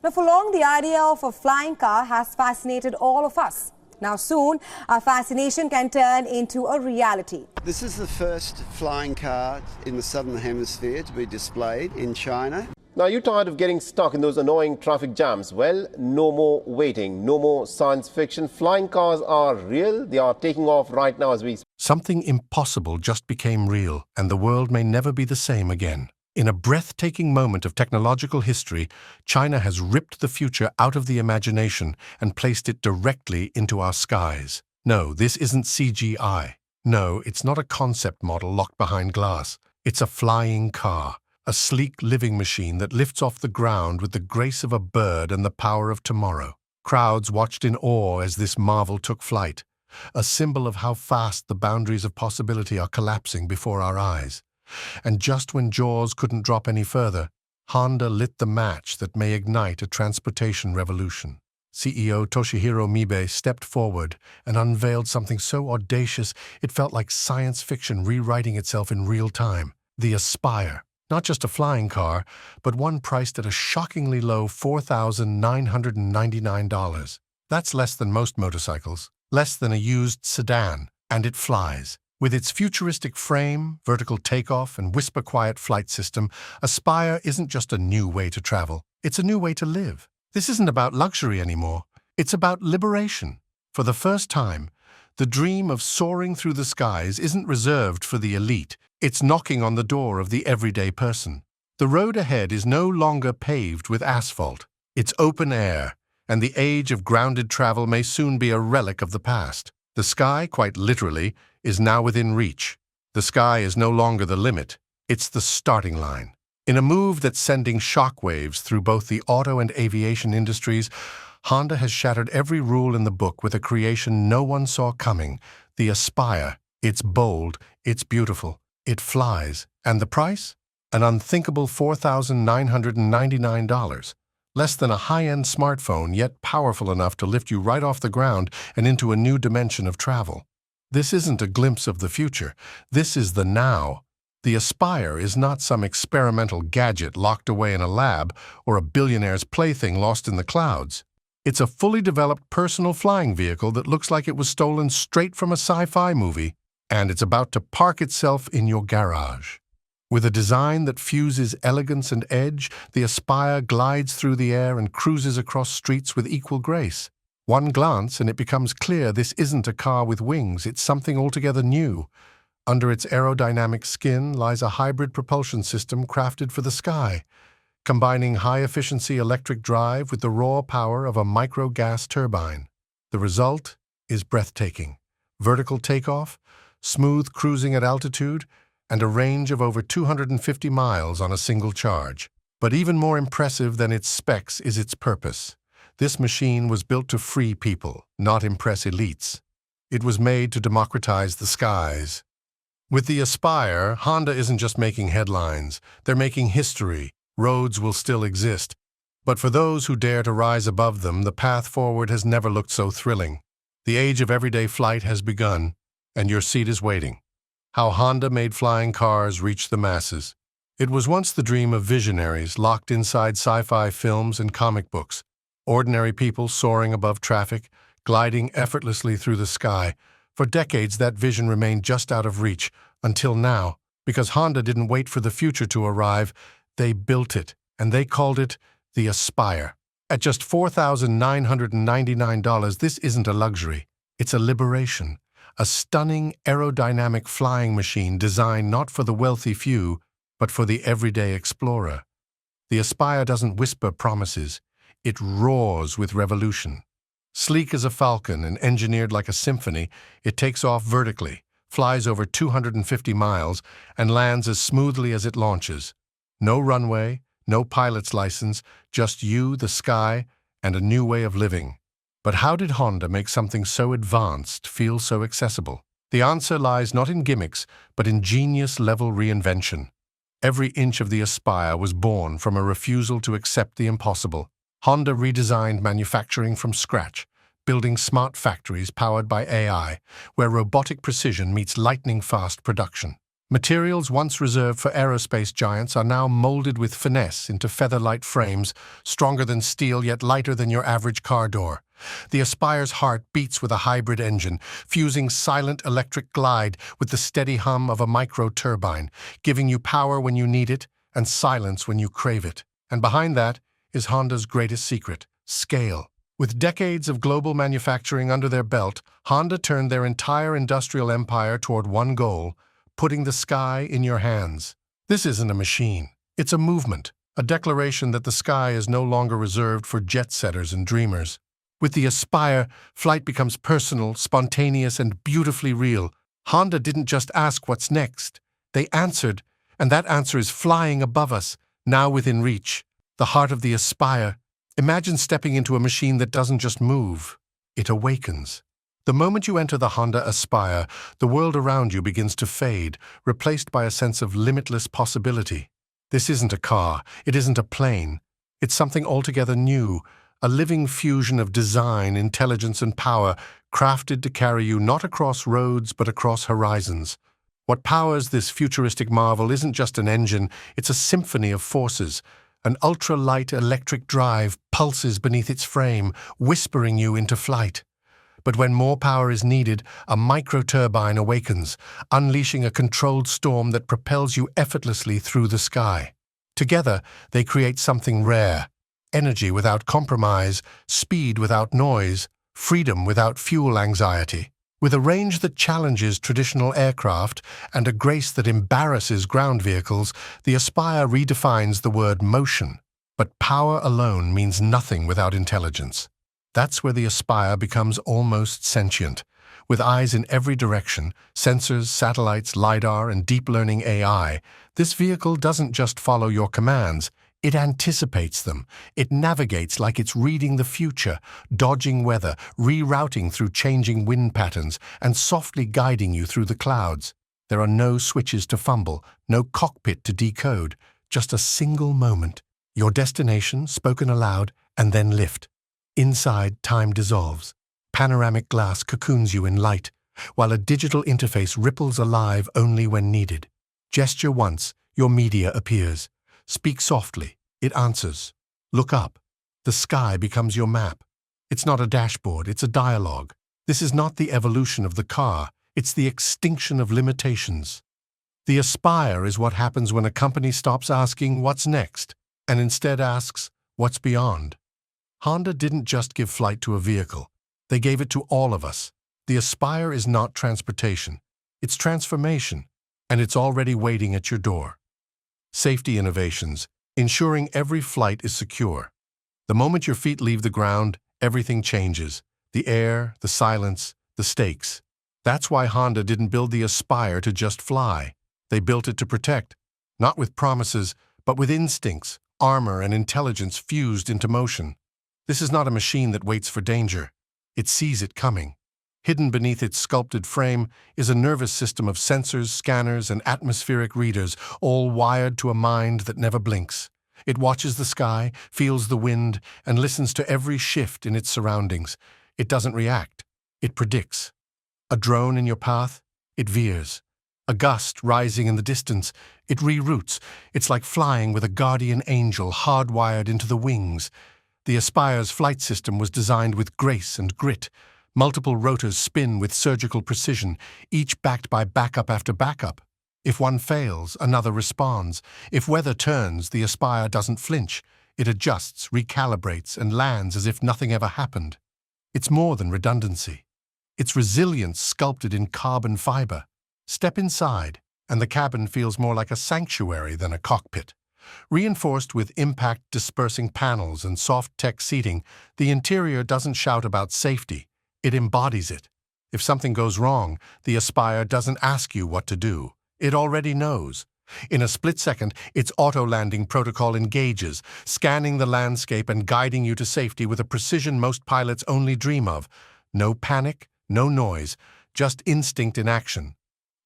Now, for long, the idea of a flying car has fascinated all of us. Now, soon, our fascination can turn into a reality. This is the first flying car in the Southern Hemisphere to be displayed in China. Now, you're tired of getting stuck in those annoying traffic jams? Well, no more waiting, no more science fiction. Flying cars are real. They are taking off right now as we speak. Something impossible just became real, and the world may never be the same again. In a breathtaking moment of technological history, China has ripped the future out of the imagination and placed it directly into our skies. No, this isn't CGI. No, it's not a concept model locked behind glass. It's a flying car. A sleek living machine that lifts off the ground with the grace of a bird and the power of tomorrow. Crowds watched in awe as this marvel took flight, a symbol of how fast the boundaries of possibility are collapsing before our eyes. And just when jaws couldn't drop any further, Honda lit the match that may ignite a transportation revolution. CEO Toshihiro Mibe stepped forward and unveiled something so audacious it felt like science fiction rewriting itself in real time. The Aspire. Not just a flying car, but one priced at a shockingly low $4,999. That's less than most motorcycles, less than a used sedan, and it flies. With its futuristic frame, vertical takeoff, and whisper-quiet flight system, Aspire isn't just a new way to travel. It's a new way to live. This isn't about luxury anymore. It's about liberation. For the first time, the dream of soaring through the skies isn't reserved for the elite. It's knocking on the door of the everyday person. The road ahead is no longer paved with asphalt. It's open air, and the age of grounded travel may soon be a relic of the past. The sky, quite literally, is now within reach. The sky is no longer the limit. It's the starting line. In a move that's sending shockwaves through both the auto and aviation industries, Honda has shattered every rule in the book with a creation no one saw coming, the Aspire. It's bold, it's beautiful. It flies. And the price? An unthinkable $4,999. Less than a high-end smartphone, yet powerful enough to lift you right off the ground and into a new dimension of travel. This isn't a glimpse of the future. This is the now. The Aspire is not some experimental gadget locked away in a lab or a billionaire's plaything lost in the clouds. It's a fully developed personal flying vehicle that looks like it was stolen straight from a sci-fi movie. And it's about to park itself in your garage. With a design that fuses elegance and edge, the Aspire glides through the air and cruises across streets with equal grace. One glance and it becomes clear this isn't a car with wings, it's something altogether new. Under its aerodynamic skin lies a hybrid propulsion system crafted for the sky, combining high-efficiency electric drive with the raw power of a micro-gas turbine. The result is breathtaking. Vertical takeoff, smooth cruising at altitude, and a range of over 250 miles on a single charge. But even more impressive than its specs is its purpose. This machine was built to free people, not impress elites. It was made to democratize the skies. With the Aspire, Honda isn't just making headlines, they're making history. Roads will still exist, but for those who dare to rise above them, the path forward has never looked so thrilling. The age of everyday flight has begun, and your seat is waiting. How Honda made flying cars reach the masses. It was once the dream of visionaries locked inside sci-fi films and comic books. Ordinary people soaring above traffic, gliding effortlessly through the sky. For decades, that vision remained just out of reach, until now. Because Honda didn't wait for the future to arrive, they built it, and they called it the Aspire. At just $4,999, this isn't a luxury. It's a liberation. A stunning aerodynamic flying machine designed not for the wealthy few, but for the everyday explorer. The Aspire doesn't whisper promises. It roars with revolution. Sleek as a falcon and engineered like a symphony, it takes off vertically, flies over 250 miles, and lands as smoothly as it launches. No runway, no pilot's license, just you, the sky, and a new way of living. But how did Honda make something so advanced feel so accessible? The answer lies not in gimmicks, but in genius-level reinvention. Every inch of the Aspire was born from a refusal to accept the impossible. Honda redesigned manufacturing from scratch, building smart factories powered by AI, where robotic precision meets lightning-fast production. Materials once reserved for aerospace giants are now molded with finesse into feather-light frames, stronger than steel yet lighter than your average car door. The Aspire's heart beats with a hybrid engine, fusing silent electric glide with the steady hum of a micro-turbine, giving you power when you need it and silence when you crave it. And behind that is Honda's greatest secret: scale. With decades of global manufacturing under their belt, Honda turned their entire industrial empire toward one goal: putting the sky in your hands. This isn't a machine. It's a movement, a declaration that the sky is no longer reserved for jet-setters and dreamers. With the Aspire, flight becomes personal, spontaneous, and beautifully real. Honda didn't just ask what's next. They answered, and that answer is flying above us, now within reach. The heart of the Aspire. Imagine stepping into a machine that doesn't just move, it awakens. The moment you enter the Honda Aspire, the world around you begins to fade, replaced by a sense of limitless possibility. This isn't a car, it isn't a plane. It's something altogether new, a living fusion of design, intelligence, and power, crafted to carry you not across roads but across horizons. What powers this futuristic marvel isn't just an engine, it's a symphony of forces. An ultra-light electric drive pulses beneath its frame, whispering you into flight. But when more power is needed, a microturbine awakens, unleashing a controlled storm that propels you effortlessly through the sky. Together, they create something rare: energy without compromise, speed without noise, freedom without fuel anxiety. With a range that challenges traditional aircraft and a grace that embarrasses ground vehicles, the Aspire redefines the word motion. But power alone means nothing without intelligence. That's where the Aspire becomes almost sentient. With eyes in every direction, sensors, satellites, LiDAR, and deep learning AI, this vehicle doesn't just follow your commands, it anticipates them. It navigates like it's reading the future, dodging weather, rerouting through changing wind patterns, and softly guiding you through the clouds. There are no switches to fumble, no cockpit to decode, just a single moment. Your destination, spoken aloud, and then lift. Inside, time dissolves. Panoramic glass cocoons you in light, while a digital interface ripples alive only when needed. Gesture once, your media appears. Speak softly, it answers. Look up. The sky becomes your map. It's not a dashboard, it's a dialogue. This is not the evolution of the car, it's the extinction of limitations. The Aspire is what happens when a company stops asking what's next, and instead asks what's beyond. Honda didn't just give flight to a vehicle, they gave it to all of us. The Aspire is not transportation, it's transformation, and it's already waiting at your door. Safety innovations, ensuring every flight is secure. The moment your feet leave the ground, everything changes. The air, the silence, the stakes. That's why Honda didn't build the Aspire to just fly. They built it to protect, not with promises, but with instincts, armor, and intelligence fused into motion. This is not a machine that waits for danger. It sees it coming. Hidden beneath its sculpted frame is a nervous system of sensors, scanners, and atmospheric readers, all wired to a mind that never blinks. It watches the sky, feels the wind, and listens to every shift in its surroundings. It doesn't react. It predicts. A drone in your path? It veers. A gust rising in the distance? It reroutes. It's like flying with a guardian angel hardwired into the wings. The Aspire's flight system was designed with grace and grit. Multiple rotors spin with surgical precision, each backed by backup after backup. If one fails, another responds. If weather turns, the Aspire doesn't flinch. It adjusts, recalibrates, and lands as if nothing ever happened. It's more than redundancy. It's resilience sculpted in carbon fiber. Step inside, and the cabin feels more like a sanctuary than a cockpit. Reinforced with impact-dispersing panels and soft-tech seating, the interior doesn't shout about safety. It embodies it. If something goes wrong, the Aspire doesn't ask you what to do. It already knows. In a split second, its auto-landing protocol engages, scanning the landscape and guiding you to safety with a precision most pilots only dream of. No panic, no noise, just instinct in action.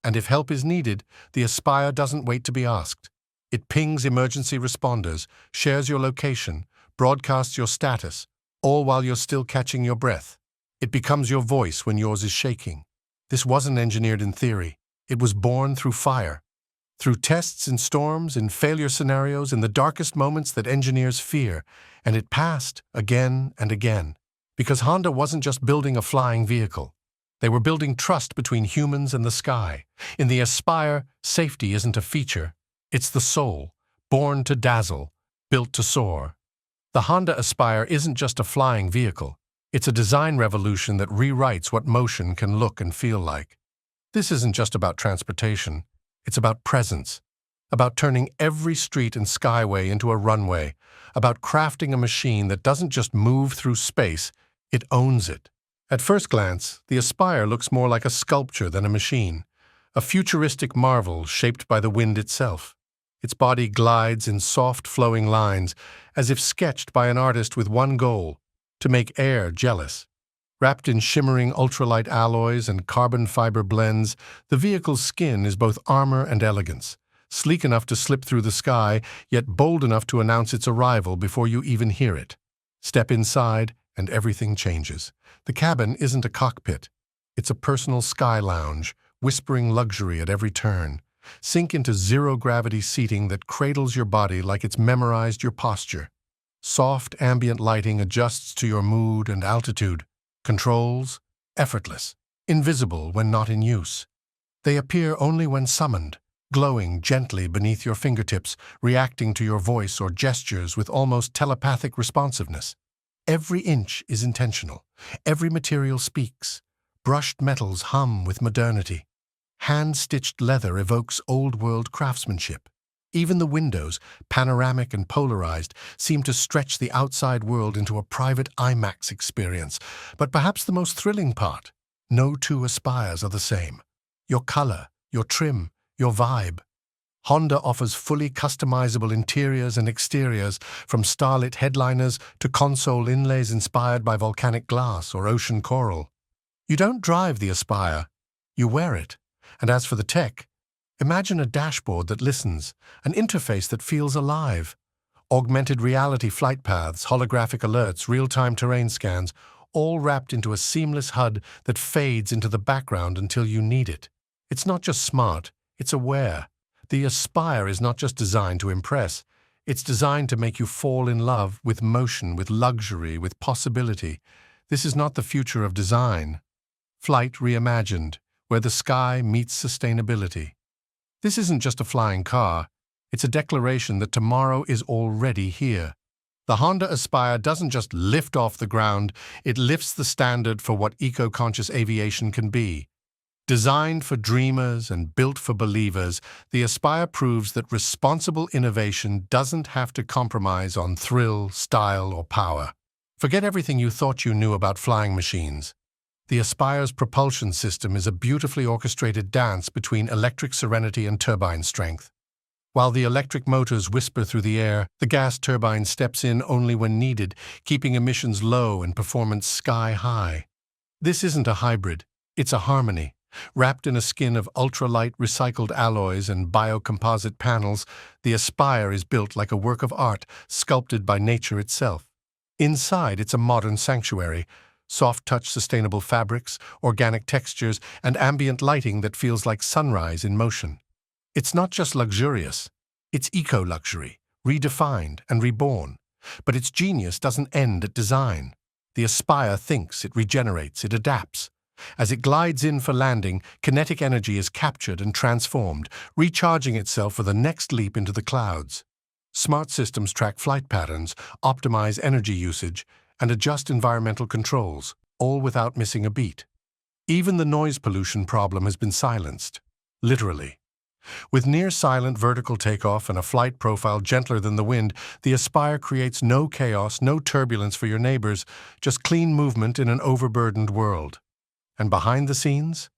And if help is needed, the Aspire doesn't wait to be asked. It pings emergency responders, shares your location, broadcasts your status, all while you're still catching your breath. It becomes your voice when yours is shaking. This wasn't engineered in theory. It was born through fire. Through tests in storms, in failure scenarios, in the darkest moments that engineers fear, and it passed again and again. Because Honda wasn't just building a flying vehicle. They were building trust between humans and the sky. In the Aspire, safety isn't a feature. It's the soul, born to dazzle, built to soar. The Honda Aspire isn't just a flying vehicle. It's a design revolution that rewrites what motion can look and feel like. This isn't just about transportation. It's about presence, about turning every street and skyway into a runway, about crafting a machine that doesn't just move through space, it owns it. At first glance, the Aspire looks more like a sculpture than a machine, a futuristic marvel shaped by the wind itself. Its body glides in soft, flowing lines, as if sketched by an artist with one goal: to make air jealous. Wrapped in shimmering ultralight alloys and carbon fiber blends, the vehicle's skin is both armor and elegance, sleek enough to slip through the sky, yet bold enough to announce its arrival before you even hear it. Step inside, and everything changes. The cabin isn't a cockpit. It's a personal sky lounge, whispering luxury at every turn. Sink into zero-gravity seating that cradles your body like it's memorized your posture. Soft ambient lighting adjusts to your mood and altitude. Controls, effortless, invisible when not in use. They appear only when summoned, glowing gently beneath your fingertips, reacting to your voice or gestures with almost telepathic responsiveness. Every inch is intentional. Every material speaks. Brushed metals hum with modernity. Hand-stitched leather evokes old-world craftsmanship. Even the windows, panoramic and polarized, seem to stretch the outside world into a private IMAX experience. But perhaps the most thrilling part: no two Aspires are the same. Your color, your trim, your vibe. Honda offers fully customizable interiors and exteriors, from starlit headliners to console inlays inspired by volcanic glass or ocean coral. You don't drive the Aspire, you wear it. And as for the tech, imagine a dashboard that listens, an interface that feels alive. Augmented reality flight paths, holographic alerts, real-time terrain scans, all wrapped into a seamless HUD that fades into the background until you need it. It's not just smart, it's aware. The Aspire is not just designed to impress. It's designed to make you fall in love with motion, with luxury, with possibility. This is not the future of design. Flight reimagined, where the sky meets sustainability. This isn't just a flying car. It's a declaration that tomorrow is already here. The Honda Aspire doesn't just lift off the ground, it lifts the standard for what eco-conscious aviation can be. Designed for dreamers and built for believers, the Aspire proves that responsible innovation doesn't have to compromise on thrill, style, or power. Forget everything you thought you knew about flying machines. The Aspire's propulsion system is a beautifully orchestrated dance between electric serenity and turbine strength. While the electric motors whisper through the air, the gas turbine steps in only when needed, keeping emissions low and performance sky-high. This isn't a hybrid, it's a harmony. Wrapped in a skin of ultralight recycled alloys and biocomposite panels, the Aspire is built like a work of art, sculpted by nature itself. Inside, it's a modern sanctuary. Soft-touch sustainable fabrics, organic textures, and ambient lighting that feels like sunrise in motion. It's not just luxurious, it's eco-luxury, redefined and reborn. But its genius doesn't end at design. The Aspire thinks, it regenerates, it adapts. As it glides in for landing, kinetic energy is captured and transformed, recharging itself for the next leap into the clouds. Smart systems track flight patterns, optimize energy usage, and adjust environmental controls, all without missing a beat. Even the noise pollution problem has been silenced, literally. With near-silent vertical takeoff and a flight profile gentler than the wind, the Aspire creates no chaos, no turbulence for your neighbors, just clean movement in an overburdened world. And behind the scenes,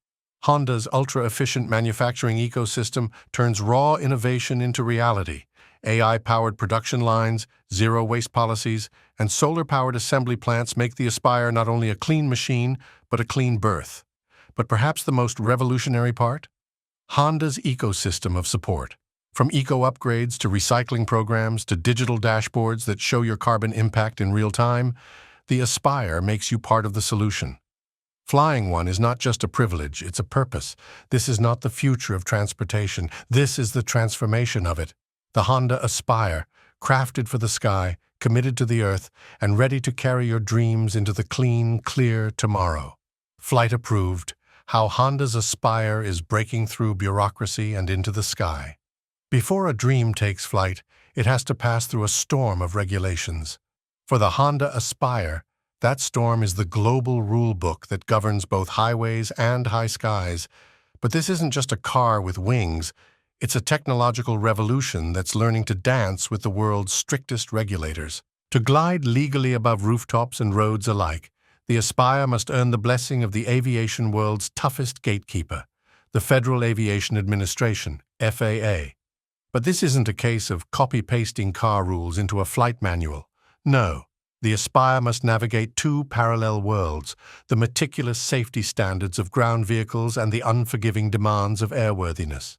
Honda's ultra-efficient manufacturing ecosystem turns raw innovation into reality. AI-powered production lines, zero-waste policies, and solar-powered assembly plants make the Aspire not only a clean machine, but a clean birth. But perhaps the most revolutionary part? Honda's ecosystem of support. From eco-upgrades to recycling programs to digital dashboards that show your carbon impact in real time, the Aspire makes you part of the solution. Flying one is not just a privilege, it's a purpose. This is not the future of transportation. This is the transformation of it. The Honda Aspire, crafted for the sky, committed to the earth, and ready to carry your dreams into the clean, clear tomorrow. Flight approved. How Honda's Aspire is breaking through bureaucracy and into the sky. Before a dream takes flight, it has to pass through a storm of regulations. For the Honda Aspire, that storm is the global rule book that governs both highways and high skies. But this isn't just a car with wings. It's a technological revolution that's learning to dance with the world's strictest regulators. To glide legally above rooftops and roads alike, the Aspire must earn the blessing of the aviation world's toughest gatekeeper, the Federal Aviation Administration, FAA. But this isn't a case of copy-pasting car rules into a flight manual. No. The Aspire must navigate two parallel worlds, the meticulous safety standards of ground vehicles and the unforgiving demands of airworthiness.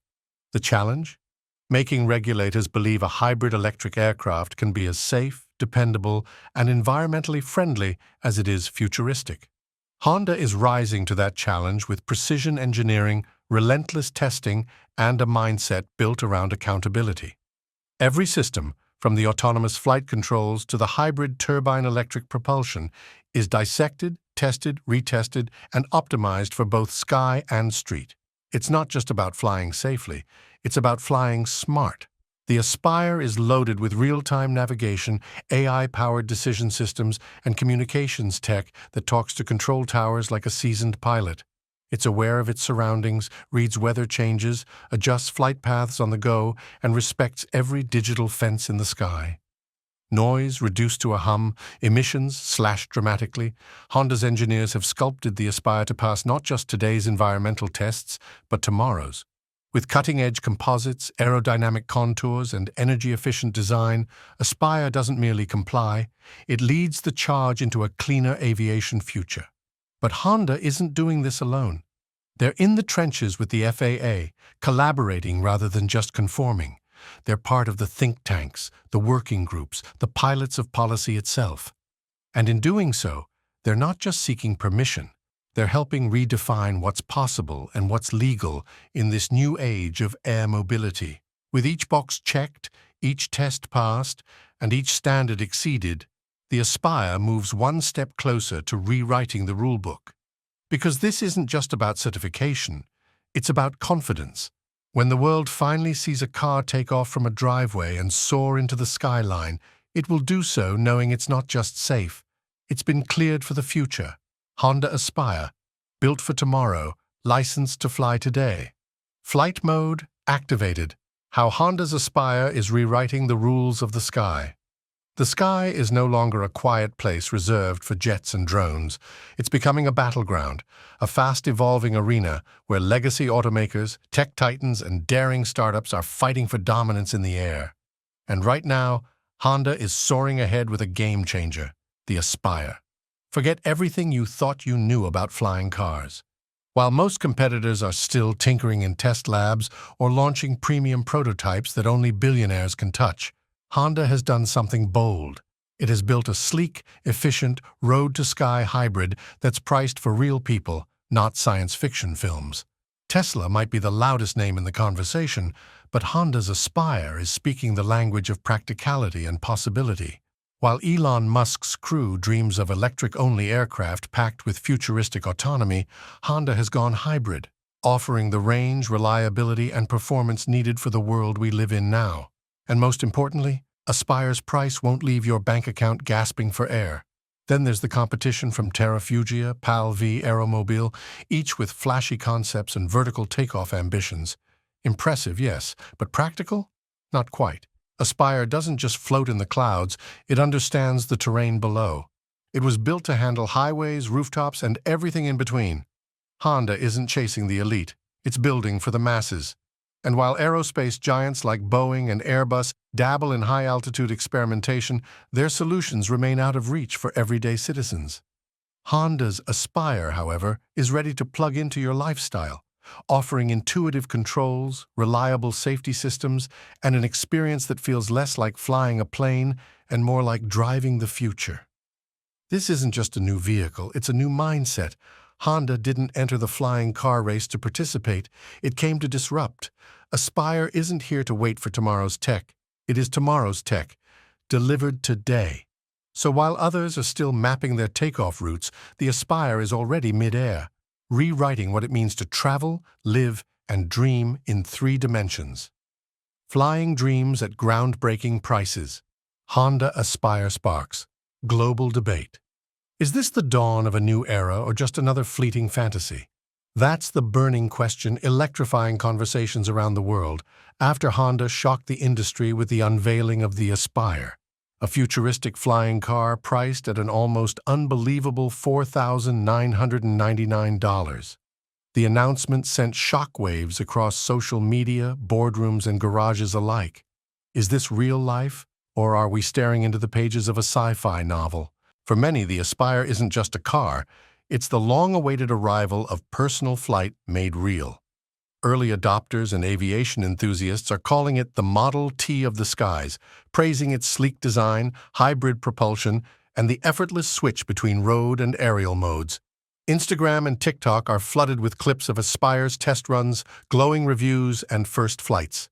The challenge? Making regulators believe a hybrid electric aircraft can be as safe, dependable, and environmentally friendly as it is futuristic. Honda is rising to that challenge with precision engineering, relentless testing, and a mindset built around accountability. Every system, from the autonomous flight controls to the hybrid turbine-electric propulsion, is dissected, tested, retested, and optimized for both sky and street. It's not just about flying safely, it's about flying smart. The Aspire is loaded with real-time navigation, AI-powered decision systems, and communications tech that talks to control towers like a seasoned pilot. It's aware of its surroundings, reads weather changes, adjusts flight paths on the go, and respects every digital fence in the sky. Noise reduced to a hum, emissions slashed dramatically. Honda's engineers have sculpted the Aspire to pass not just today's environmental tests, but tomorrow's. With cutting-edge composites, aerodynamic contours, and energy-efficient design, Aspire doesn't merely comply, it leads the charge into a cleaner aviation future. But Honda isn't doing this alone. They're in the trenches with the FAA, collaborating rather than just conforming. They're part of the think tanks, the working groups, the pilots of policy itself. And in doing so, they're not just seeking permission. They're helping redefine what's possible and what's legal in this new age of air mobility. With each box checked, each test passed, and each standard exceeded, the Aspire moves one step closer to rewriting the rulebook. Because this isn't just about certification, it's about confidence. When the world finally sees a car take off from a driveway and soar into the skyline, it will do so knowing it's not just safe, it's been cleared for the future. Honda Aspire, built for tomorrow, licensed to fly today. Flight mode activated. How Honda's Aspire is rewriting the rules of the sky. The sky is no longer a quiet place reserved for jets and drones. It's becoming a battleground, a fast-evolving arena where legacy automakers, tech titans, and daring startups are fighting for dominance in the air. And right now, Honda is soaring ahead with a game-changer, the Aspire. Forget everything you thought you knew about flying cars. While most competitors are still tinkering in test labs or launching premium prototypes that only billionaires can touch, Honda has done something bold. It has built a sleek, efficient, road-to-sky hybrid that's priced for real people, not science fiction films. Tesla might be the loudest name in the conversation, but Honda's Aspire is speaking the language of practicality and possibility. While Elon Musk's crew dreams of electric-only aircraft packed with futuristic autonomy, Honda has gone hybrid, offering the range, reliability, and performance needed for the world we live in now. And most importantly, Aspire's price won't leave your bank account gasping for air. Then there's the competition from Terrafugia, PAL V, Aeromobile, each with flashy concepts and vertical takeoff ambitions. Impressive, yes, but practical? Not quite. Aspire doesn't just float in the clouds, it understands the terrain below. It was built to handle highways, rooftops, and everything in between. Honda isn't chasing the elite, it's building for the masses. And while aerospace giants like Boeing and Airbus dabble in high-altitude experimentation, their solutions remain out of reach for everyday citizens. Honda's Aspire, however, is ready to plug into your lifestyle, offering intuitive controls, reliable safety systems, and an experience that feels less like flying a plane and more like driving the future. This isn't just a new vehicle, it's a new mindset. Honda didn't enter the flying car race to participate. It came to disrupt. Aspire isn't here to wait for tomorrow's tech. It is tomorrow's tech, delivered today. So while others are still mapping their takeoff routes, the Aspire is already mid-air, rewriting what it means to travel, live, and dream in 3 dimensions. Flying dreams at groundbreaking prices. Honda Aspire sparks global debate. Is this the dawn of a new era or just another fleeting fantasy? That's the burning question electrifying conversations around the world after Honda shocked the industry with the unveiling of the Aspire, a futuristic flying car priced at an almost unbelievable $4,999. The announcement sent shockwaves across social media, boardrooms, and garages alike. Is this real life, or are we staring into the pages of a sci-fi novel? For many, the Aspire isn't just a car, it's the long-awaited arrival of personal flight made real. Early adopters and aviation enthusiasts are calling it the Model T of the skies, praising its sleek design, hybrid propulsion, and the effortless switch between road and aerial modes. Instagram and TikTok are flooded with clips of Aspire's test runs, glowing reviews, and first flights.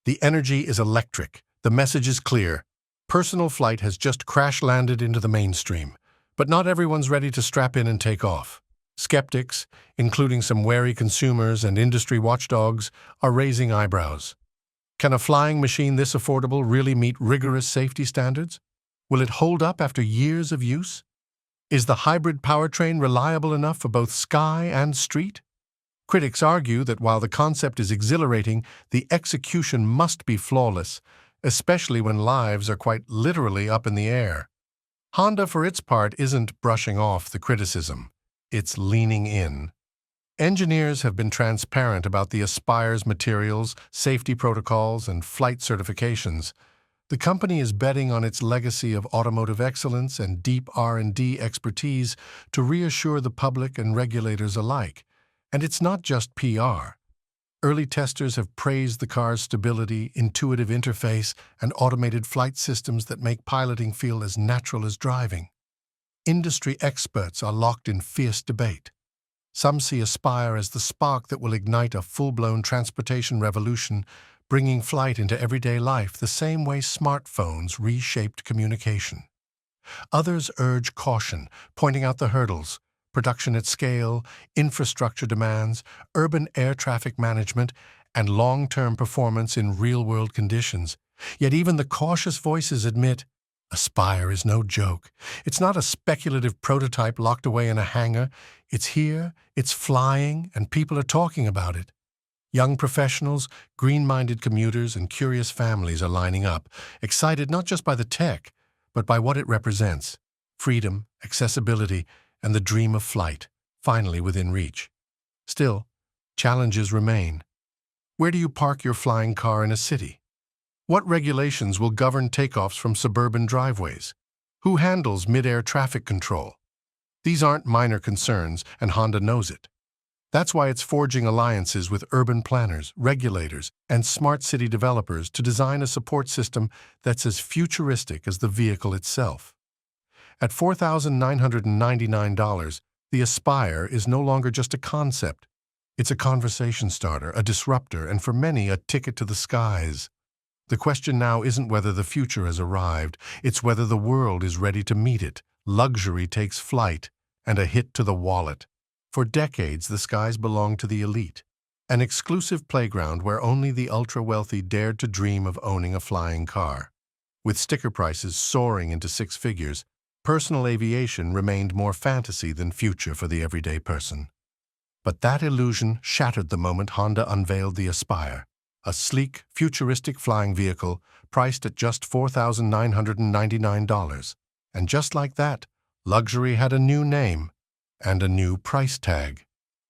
The energy is electric. The message is clear. Personal flight has just crash-landed into the mainstream, but not everyone's ready to strap in and take off. Skeptics, including some wary consumers and industry watchdogs, are raising eyebrows. Can a flying machine this affordable really meet rigorous safety standards? Will it hold up after years of use? Is the hybrid powertrain reliable enough for both sky and street? Critics argue that while the concept is exhilarating, the execution must be flawless, especially when lives are quite literally up in the air. Honda, for its part, isn't brushing off the criticism. It's leaning in. Engineers have been transparent about the Aspire's materials, safety protocols, and flight certifications. The company is betting on its legacy of automotive excellence and deep R&D expertise to reassure the public and regulators alike. And it's not just PR. Early testers have praised the car's stability, intuitive interface, and automated flight systems that make piloting feel as natural as driving. Industry experts are locked in fierce debate. Some see Aspire as the spark that will ignite a full-blown transportation revolution, bringing flight into everyday life the same way smartphones reshaped communication. Others urge caution, pointing out the hurdles: production at scale, infrastructure demands, urban air traffic management, and long-term performance in real-world conditions. Yet even the cautious voices admit, Aspire is no joke. It's not a speculative prototype locked away in a hangar. It's here, it's flying, and people are talking about it. Young professionals, green-minded commuters, and curious families are lining up, excited not just by the tech, but by what it represents: freedom, accessibility, and the dream of flight, finally within reach. Still, challenges remain. Where do you park your flying car in a city? What regulations will govern takeoffs from suburban driveways? Who handles mid-air traffic control? These aren't minor concerns, and Honda knows it. That's why it's forging alliances with urban planners, regulators, and smart city developers to design a support system that's as futuristic as the vehicle itself. At $4,999, the Aspire is no longer just a concept. It's a conversation starter, a disruptor, and for many, a ticket to the skies. The question now isn't whether the future has arrived, it's whether the world is ready to meet it. Luxury takes flight, and a hit to the wallet. For decades, the skies belonged to the elite, an exclusive playground where only the ultra-wealthy dared to dream of owning a flying car. With sticker prices soaring into 6 figures, personal aviation remained more fantasy than future for the everyday person. But that illusion shattered the moment Honda unveiled the Aspire, a sleek, futuristic flying vehicle priced at just $4,999. And just like that, luxury had a new name and a new price tag.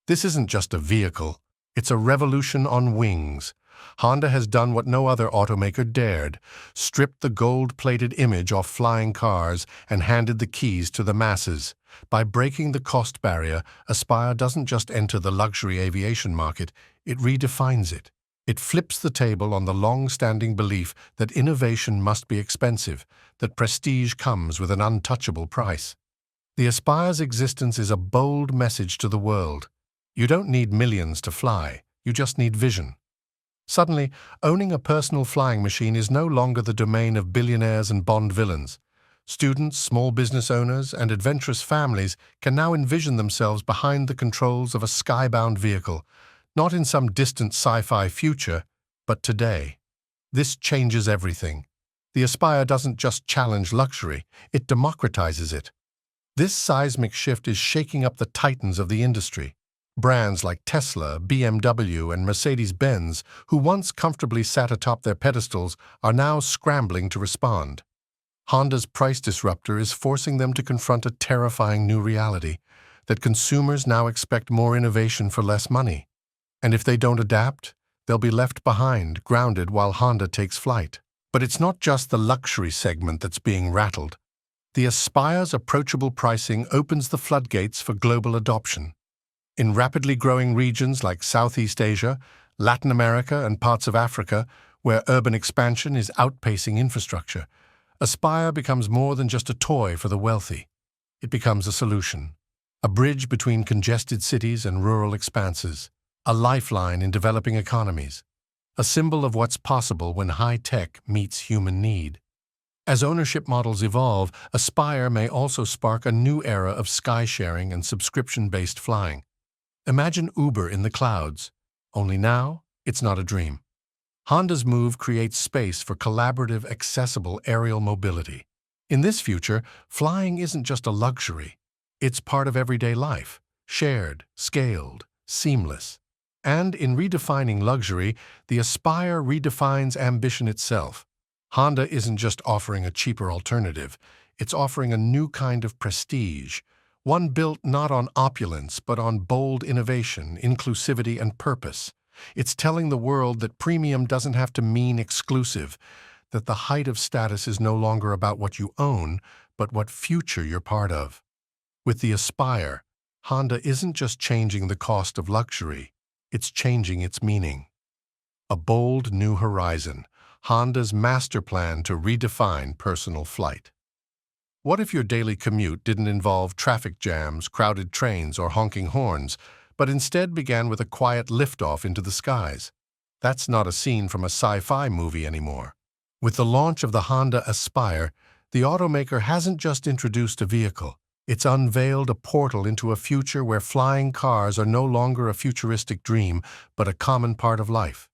This isn't just a vehicle, it's a revolution on wings. Honda has done what no other automaker dared, stripped the gold-plated image off flying cars and handed the keys to the masses. By breaking the cost barrier, Aspire doesn't just enter the luxury aviation market, it redefines it. It flips the table on the long-standing belief that innovation must be expensive, that prestige comes with an untouchable price. The Aspire's existence is a bold message to the world. You don't need millions to fly, you just need vision. Suddenly, owning a personal flying machine is no longer the domain of billionaires and Bond villains. Students, small business owners, and adventurous families can now envision themselves behind the controls of a skybound vehicle, not in some distant sci-fi future, but today. This changes everything. The Aspire doesn't just challenge luxury, it democratizes it. This seismic shift is shaking up the titans of the industry. Brands like Tesla, BMW, and Mercedes-Benz, who once comfortably sat atop their pedestals, are now scrambling to respond. Honda's price disruptor is forcing them to confront a terrifying new reality, that consumers now expect more innovation for less money. And if they don't adapt, they'll be left behind, grounded while Honda takes flight. But it's not just the luxury segment that's being rattled. The Aspire's approachable pricing opens the floodgates for global adoption. In rapidly growing regions like Southeast Asia, Latin America, and parts of Africa, where urban expansion is outpacing infrastructure, Aspire becomes more than just a toy for the wealthy. It becomes a solution, a bridge between congested cities and rural expanses, a lifeline in developing economies, a symbol of what's possible when high-tech meets human need. As ownership models evolve, Aspire may also spark a new era of sky-sharing and subscription-based flying. Imagine Uber in the clouds, only now it's not a dream. Honda's move creates space for collaborative, accessible aerial mobility. In this future, flying isn't just a luxury. It's part of everyday life, shared, scaled, seamless. And in redefining luxury, the Aspire redefines ambition itself. Honda isn't just offering a cheaper alternative, it's offering a new kind of prestige, one built not on opulence but on bold innovation, inclusivity, and purpose. It's telling the world that premium doesn't have to mean exclusive, that the height of status is no longer about what you own, but what future you're part of. With the Aspire, Honda isn't just changing the cost of luxury, it's changing its meaning. A bold new horizon, Honda's master plan to redefine personal flight. What if your daily commute didn't involve traffic jams, crowded trains, or honking horns, but instead began with a quiet liftoff into the skies? That's not a scene from a sci-fi movie anymore. With the launch of the Honda Aspire, the automaker hasn't just introduced a vehicle, it's unveiled a portal into a future where flying cars are no longer a futuristic dream, but a common part of life.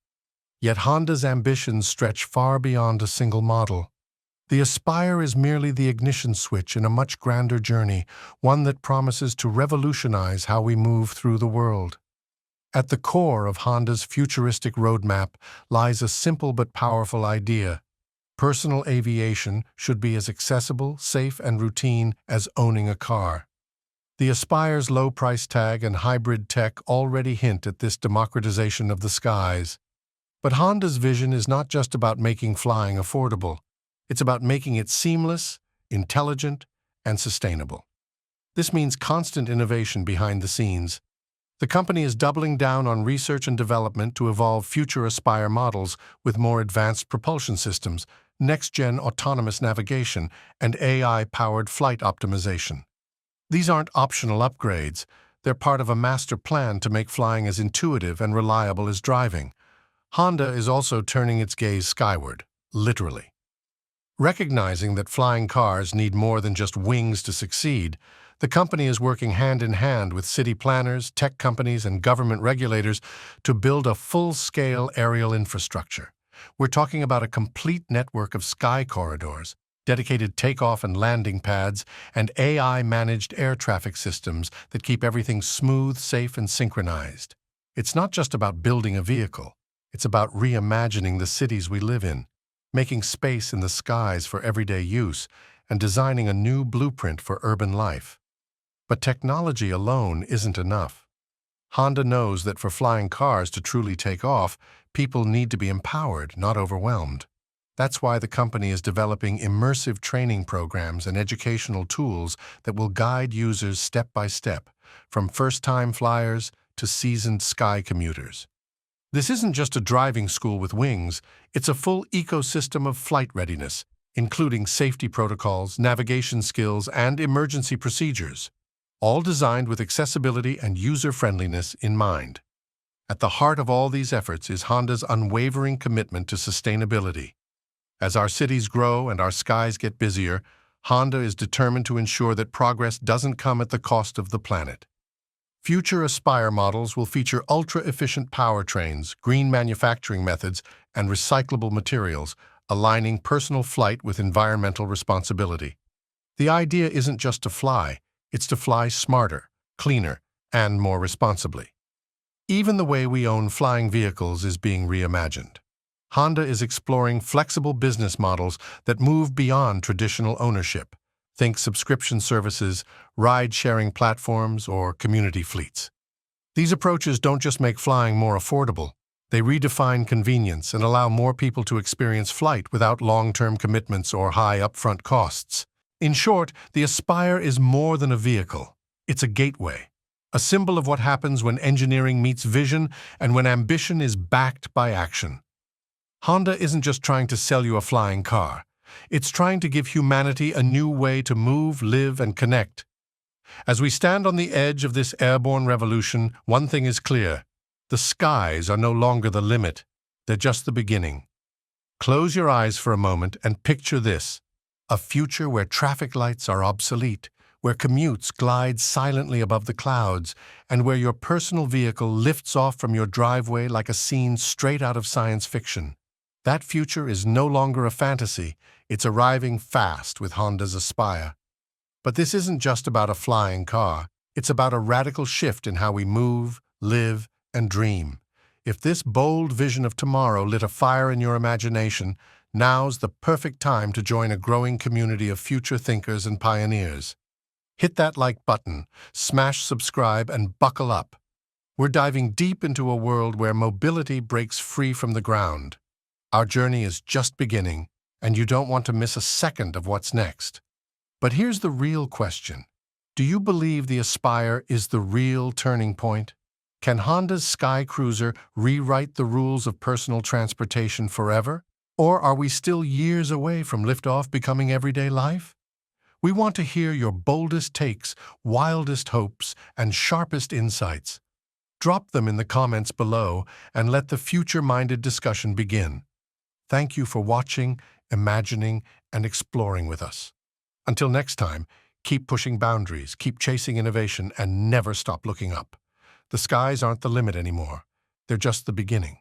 Yet Honda's ambitions stretch far beyond a single model. The Aspire is merely the ignition switch in a much grander journey, one that promises to revolutionize how we move through the world. At the core of Honda's futuristic roadmap lies a simple but powerful idea. Personal aviation should be as accessible, safe, and routine as owning a car. The Aspire's low price tag and hybrid tech already hint at this democratization of the skies. But Honda's vision is not just about making flying affordable. It's about making it seamless, intelligent, and sustainable. This means constant innovation behind the scenes. The company is doubling down on research and development to evolve future Aspire models with more advanced propulsion systems, next-gen autonomous navigation, and AI-powered flight optimization. These aren't optional upgrades. They're part of a master plan to make flying as intuitive and reliable as driving. Honda is also turning its gaze skyward, literally. Recognizing that flying cars need more than just wings to succeed, the company is working hand in hand with city planners, tech companies, and government regulators to build a full-scale aerial infrastructure. We're talking about a complete network of sky corridors, dedicated takeoff and landing pads, and AI-managed air traffic systems that keep everything smooth, safe, and synchronized. It's not just about building a vehicle. It's about reimagining the cities we live in, making space in the skies for everyday use, and designing a new blueprint for urban life. But technology alone isn't enough. Honda knows that for flying cars to truly take off, people need to be empowered, not overwhelmed. That's why the company is developing immersive training programs and educational tools that will guide users step by step, from first-time flyers to seasoned sky commuters. This isn't just a driving school with wings, it's a full ecosystem of flight readiness, including safety protocols, navigation skills, and emergency procedures, all designed with accessibility and user-friendliness in mind. At the heart of all these efforts is Honda's unwavering commitment to sustainability. As our cities grow and our skies get busier, Honda is determined to ensure that progress doesn't come at the cost of the planet. Future Aspire models will feature ultra-efficient powertrains, green manufacturing methods, and recyclable materials, aligning personal flight with environmental responsibility. The idea isn't just to fly, it's to fly smarter, cleaner, and more responsibly. Even the way we own flying vehicles is being reimagined. Honda is exploring flexible business models that move beyond traditional ownership. Think subscription services, ride-sharing platforms, or community fleets. These approaches don't just make flying more affordable, they redefine convenience and allow more people to experience flight without long-term commitments or high upfront costs. In short, the Aspire is more than a vehicle. It's a gateway, a symbol of what happens when engineering meets vision and when ambition is backed by action. Honda isn't just trying to sell you a flying car. It's trying to give humanity a new way to move, live, and connect. As we stand on the edge of this airborne revolution, one thing is clear. The skies are no longer the limit. They're just the beginning. Close your eyes for a moment and picture this: a future where traffic lights are obsolete, where commutes glide silently above the clouds, and where your personal vehicle lifts off from your driveway like a scene straight out of science fiction. That future is no longer a fantasy. It's arriving fast with Honda's Aspire. But this isn't just about a flying car. It's about a radical shift in how we move, live, and dream. If this bold vision of tomorrow lit a fire in your imagination, now's the perfect time to join a growing community of future thinkers and pioneers. Hit that like button, smash subscribe, and buckle up. We're diving deep into a world where mobility breaks free from the ground. Our journey is just beginning, and you don't want to miss a second of what's next. But here's the real question. Do you believe the Aspire is the real turning point? Can Honda's Sky Cruiser rewrite the rules of personal transportation forever? Or are we still years away from liftoff becoming everyday life? We want to hear your boldest takes, wildest hopes, and sharpest insights. Drop them in the comments below and let the future-minded discussion begin. Thank you for watching, imagining, and exploring with us. Until next time, keep pushing boundaries, keep chasing innovation, and never stop looking up. The skies aren't the limit anymore. They're just the beginning.